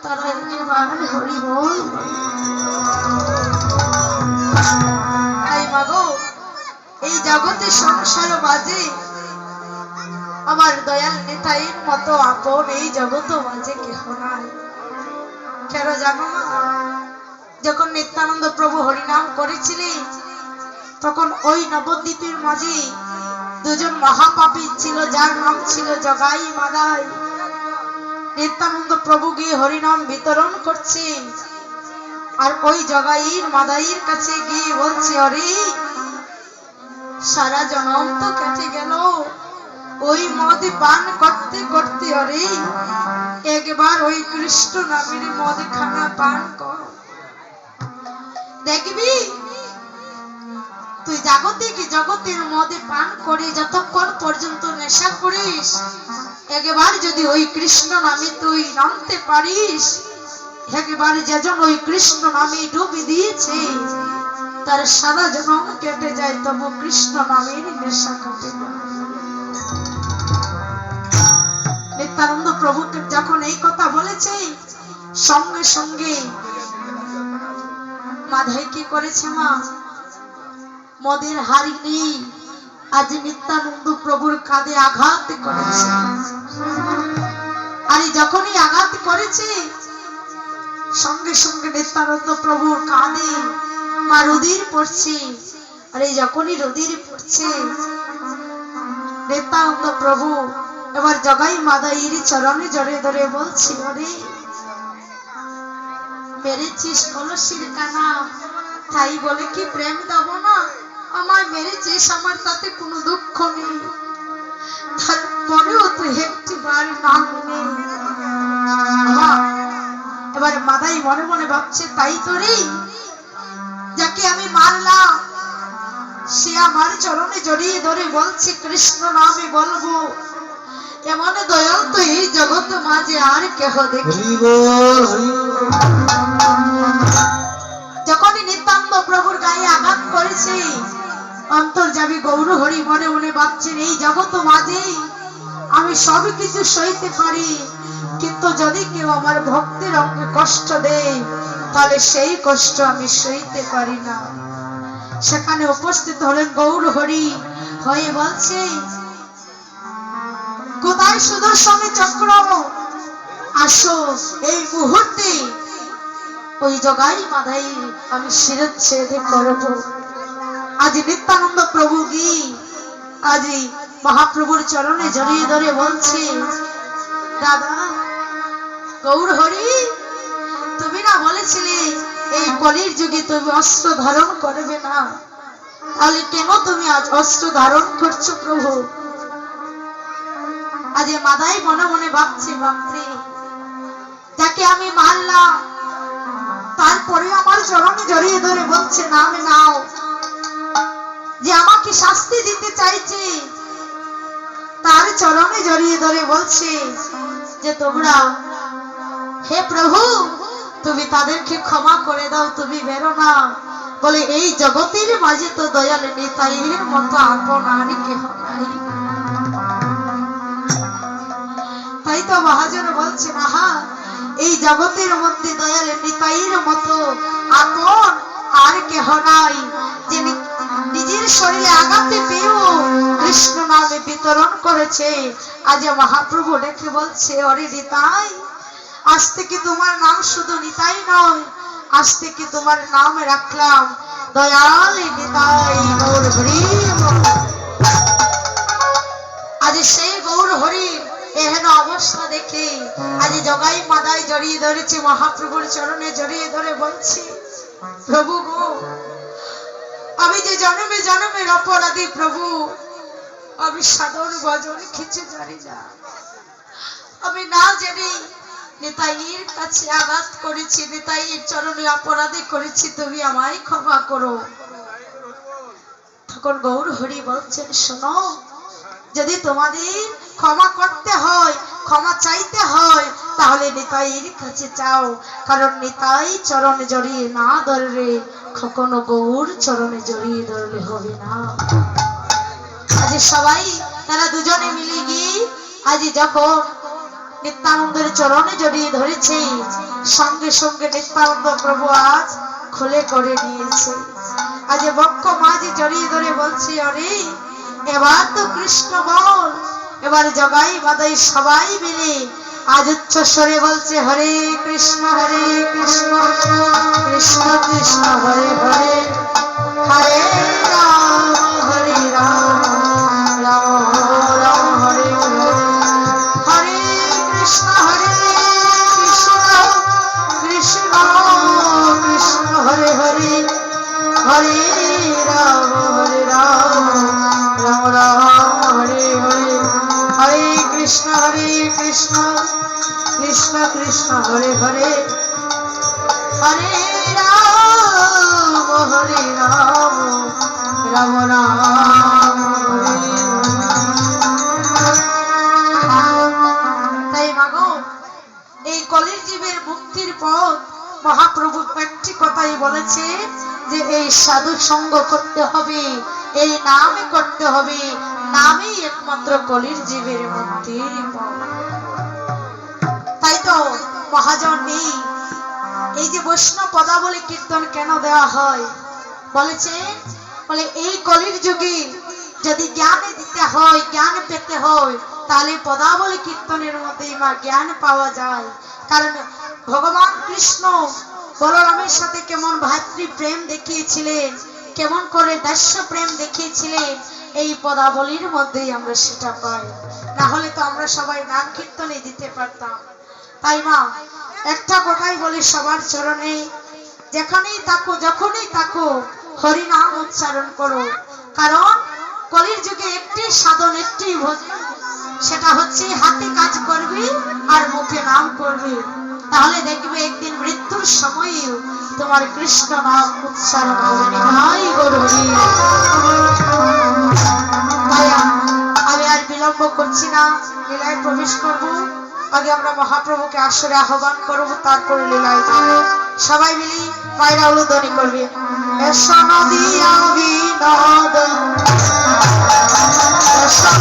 তারা একেবারে হরি বল। তাই মাগো এই জগতে সংসার বাজে আমার দয়াল নিতাইয়ের মতো আপন এই জগৎ মাঝে কেহ নাই। কেন জানো না, যখন নিত্যানন্দ প্রভু হরিনাম করেছিলেন তখন ওই নবদ্বীপের মাঝে দুজন মহাপাপী ছিল, যার নাম ছিল জগাই মাদাই। নিত্যানন্দ প্রভু গিয়ে হরিনাম বিতরণ করছেন, আর ওই জগাইর মাদাইয়ের কাছে গিয়ে বলছে, অরে সারা জনম তো কেটে গেল ওই মদ পান করতে করতে, অরে একবার ওই কৃষ্ণ নামের মদ খানা পান কর, দেখবি তুই জাগতিক জগতের মদে পান করে যতক্ষণ পর্যন্ত নেশা করিস, একবার যদি ওই কৃষ্ণ নামে তুই নামতে পারিস, একবারে যেজন ওই কৃষ্ণ নামে ডুবে দিয়েছে তার সারা জনম কেটে যায়, তবু কৃষ্ণ নামের নেশা কাটে না। নিত্যানন্দ প্রভুকে যখন এই কথা বলেছে, সঙ্গে সঙ্গে মাধাই কি করেছে, মা মদের হাড়ি নেই, আজ নিত্যানন্দ প্রভুর কাঁধে আঘাত করেছে। আর যখনই আঘাত করেছে, সঙ্গে সঙ্গে নিত্যানন্দ প্রভুর কাঁধে মা রুধির পড়ছে। আর এই যখনই রুধির পড়ছে, নিত্যানন্দ প্রভু এবার জগাই মাদাইয়ের চরণে জড়িয়ে ধরে বলছে, অরে মেরেছিস কলসির কানা, তাই বলে কি প্রেম দেব না? আমায় মেরেছিস, আমার তাতে কোনো দুঃখ নেই, তারপরেও তুই একটিবার নাম নেই। এবার মাদাই মনে মনে ভাবছে, তাই তো রে, যাকে আমি মারলাম সে আমার চরণে জড়িয়ে ধরে বলছে কৃষ্ণ নামে বলবো, এমন দয়াল তো এই জগৎ মাঝে আর কেহ দেখি। যখনই নিত্যানন্দ প্রভুর গায়ে আঘাত করেছে, অন্তর্যামী গৌর হরি মনে মনে ভাবছেন, এই জগৎ মাঝে আমি সব কিছু সইতে পারি, কিন্তু যদি কেউ আমার ভক্তের অঙ্গে কষ্ট দেয় তাহলে সেই কষ্ট আমি সইতে পারি না। সেখানে উপস্থিত হলেন গৌর হরি, হয়ে বলছে, কোথায় সুদর্শন চক্র, আসো এই মুহূর্তে ওই জগাই মাদাই আমি শিরচ্ছেদ করব। আজ নিত্যানন্দ প্রভু গি আজ মহাপ্রভুর চরণে জড়িয়ে ধরে বলছে, দাদা গৌর হরি, তুমি না বলেছিলে এই কলির যুগে তুমি অস্ত্র ধারণ করবে না, তাহলে কেন তুমি আজ অস্ত্র ধারণ করছো প্রভু? আজ মাদাই মনে মনে ভাবছে, বাপরে, যাকে আমি মারলাম তারপরে আমার চরণে জড়িয়ে ধরে বলছে নাম নাও, যে আমাকে শাস্তি দিতে চাইছে তার চরণে জড়িয়ে ধরে বলছে যে তোমরা, হে প্রভু, তুমি তাদেরকে ক্ষমা করে দাও, তুমি বেরো না। বলে এই জগতের মাঝে তো দয়াল নিতাইয়ের মতো আপন আর কেহ নাই। তাই তো মহাজন বলছেন, আহা, এই জগতের মধ্যে দয়াল নিতাইয়ের মতো আপন আর কেহ নাই, যে নিজের শরীরে আঘাতে পেয়েও কৃষ্ণ নামে বিতরণ করেছে। আজ মহাপ্রভু ডেকে বলছে, অরে নিতাই, আজ থেকে তোমার নাম শুধু নিতাই নয়, আজ থেকে তোমার নাম রাখলাম দয়াল নিতাই গৌর হরি। আজ সেই গৌর হরি এহেন অবস্থা দেখে আজ জগাই মাদাই জড়িয়ে ধরেছে, মহাপ্রভুর চরণে জড়িয়ে ধরে বলছে, প্রভু গো, আমি যে জন্মে জন্মের অপরাধী প্রভু, আমি সাধন ভজন খিচে জানি না, আমি না জেনে নিতাইয়ের কাছে আঘাত করেছি, নিতাইয়ের চরণে অপরাধী করেছি, তুমি আমায় ক্ষমা করো। তখন গৌর হরি বলছেন, শোনো, যদি তোমাদের ক্ষমা করতে হয়, ক্ষমা চাইতে হয়, তাহলে নিতাইয়ের কাছে চাও, কারণ নিতাই চরণে জড়িয়ে না ধরলে কখনো গৌর চরণে জড়িয়ে ধরলে হবে না। আজ সবাই তারা দুজনে মিলে গিয়ে আজ যখন নিত্যানন্দের চরণে জড়িয়ে ধরেছে, সঙ্গে সঙ্গে নিত্যানন্দ প্রভু আজ খুলে করে নিয়েছে। আজ বক্ষ মাঝে জড়িয়ে ধরে বলছি, অরে এবার তো কৃষ্ণ বল। এবার জগাই বাদাই সবাই মিলে আজ উচ্চ স্বরে বলছে, হরে কৃষ্ণ কৃষ্ণ কৃষ্ণ হরে হরে, হরে রাম রাম রাম হরে হরে, হরে কৃষ্ণ কৃষ্ণ কৃষ্ণ হরে হরে, হরে রাম রাম রাম হরে হরে, হরে কৃষ্ণ কৃষ্ণ কৃষ্ণ হরে হরে, হরে রাম রাম রাম হরে হরে। তাই মাগো, এই কলির জীবের মুক্তির পথ মহাপ্রভু একটি কথাই বলেছে যে এই সাধু সঙ্গ করতে হবে, এই নামই করতে হবে, নামই একমাত্র কলির জীবের মুক্তির পথ। তাই তো মহাজন নেই, এই যে বৈষ্ণব পদাবলী কীর্তন কেন দেওয়া হয় বলেছে, বলে এই কলির যুগে যদি জ্ঞানে দিতে হয়, জ্ঞান পেতে হয়, তাহলে পদাবলী কীর্তনের মধ্যে মা জ্ঞান পাওয়া যায়। কারণ ভগবান কৃষ্ণ বলরামের সাথে কেমন ভাতৃ প্রেম দেখিয়েছিলেন, কেমন করে দাস্য প্রেম দেখিয়েছিলেন, এই পদাবলীর মধ্যেই আমরা সেটা পাই। না হলে তো আমরা সবাই নাম কীর্তনে দিতে পারতাম। তাই মা একটা কথাই বলি সবার চরণে, যেখানেই থাকো যখনই থাকো হরি নাম উচ্চারণ করো। কারণ কলির যুগে একটি সাধন, একটি ভজন, সেটা হচ্ছে হাতে কাজ করবি আর মুখে নাম করবি, তাহলে দেখবে একদিন মৃত্যুর সময়ও তোমার কৃষ্ণ নাম উচ্চারণ হবে। আমি আর বিলম্ব করছি না, লীলায় প্রবেশ করব। আগে আমরা মহাপ্রভুকে আসরে আহ্বান করবো, তারপরে লীলায় যাব। সবাই মিলি পায়রা উলুধ্বনি করবে, এসো নদিয়া বিনোদ এসো